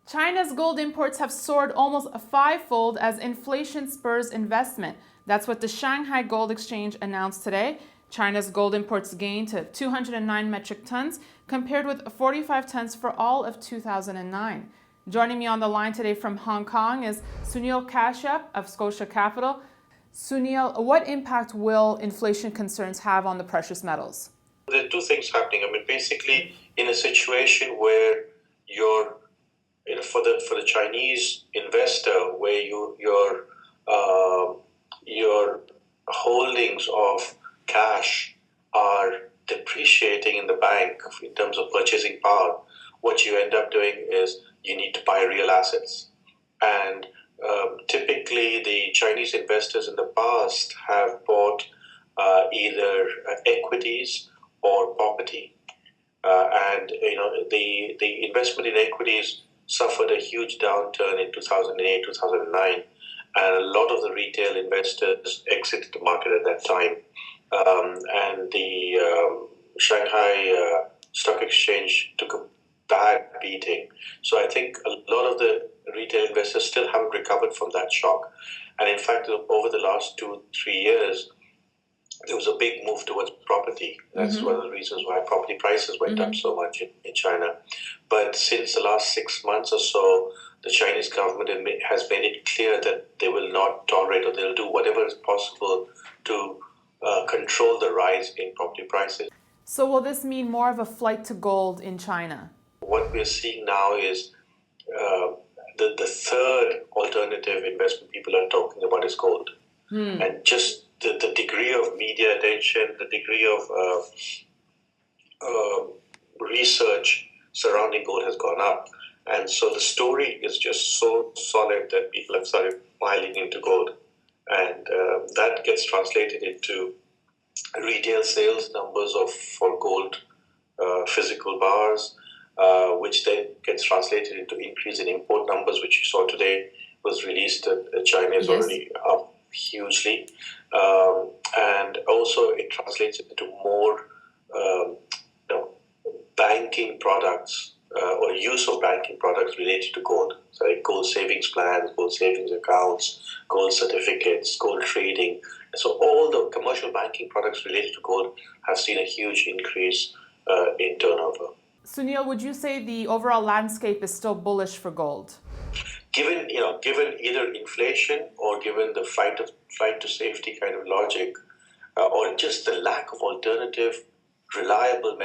China's gold imports have soared almost fivefold as inflation spurs investment. That's what the Shanghai Gold Exchange announced today. China's gold imports gained to 209 metric tons, compared with 45 tons for all of 2009. Joining me on the line today from Hong Kong is Sunil Kashyap of Scotia Capital. Sunil, what impact will inflation concerns have on the precious metals? There are two things happening. Basically, in a situation where for the Chinese investor, where your holdings of cash are depreciating in the bank in terms of purchasing power, what you end up doing is you need to buy real assets. And typically, the Chinese investors in the past have bought either equities or property. And the investment in equities suffered a huge downturn in 2008, 2009, and a lot of the retail investors exited the market at that time. And the Shanghai Stock Exchange took a bad beating. So I think a lot of the retail investors still haven't recovered from that shock. And in fact, over the last 2-3 years, there was a big move towards property. That's one of the reasons why property prices went up so much in China. But since the last 6 months or so, the Chinese government has made it clear that they will not tolerate, or they'll do whatever is possible to control the rise in property prices. So will this mean more of a flight to gold in China? What we're seeing now is the third alternative investment people are talking about is gold. And just the degree of media attention, the degree of research surrounding gold has gone up. And so the story is just so solid that people have started piling into gold. And that gets translated into retail sales numbers for gold physical bars, which then gets translated into increase in import numbers, which you saw today was released that China is already up hugely. And also it translates into more banking products or use of banking products related to gold. So like gold savings plans, gold savings accounts, gold certificates, gold trading. So all the commercial banking products related to gold have seen a huge increase in turnover. Sunil, would you say the overall landscape is still bullish for gold? Given either inflation or given the flight to safety kind of logic, or just the lack of alternative, reliable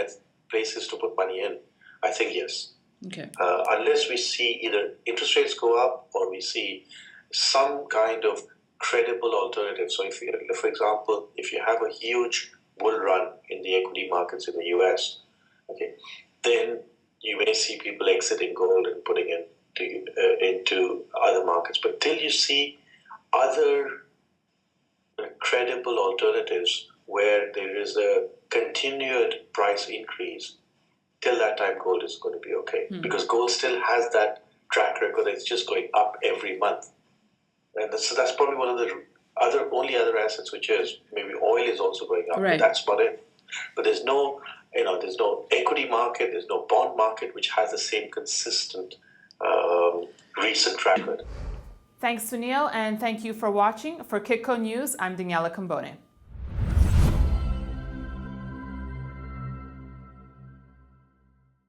places to put money in, I think yes. Okay. Unless we see either interest rates go up or we see some kind of credible alternative. So for example, if you have a huge bull run in the equity markets in the US, okay, then you may see people exiting gold and putting into other markets. But till you see other credible alternatives where there is a continued price increase, till that time gold is going to be okay. Because gold still has that track record that it's just going up every month. And so that's probably one of the only other assets which is, maybe oil is also going up, right. But that's about it. But there's no equity market, there's no bond market which has the same consistent recent track record. Thanks, Sunil, and thank you for watching. For Kitco News, I'm Daniela Cambone.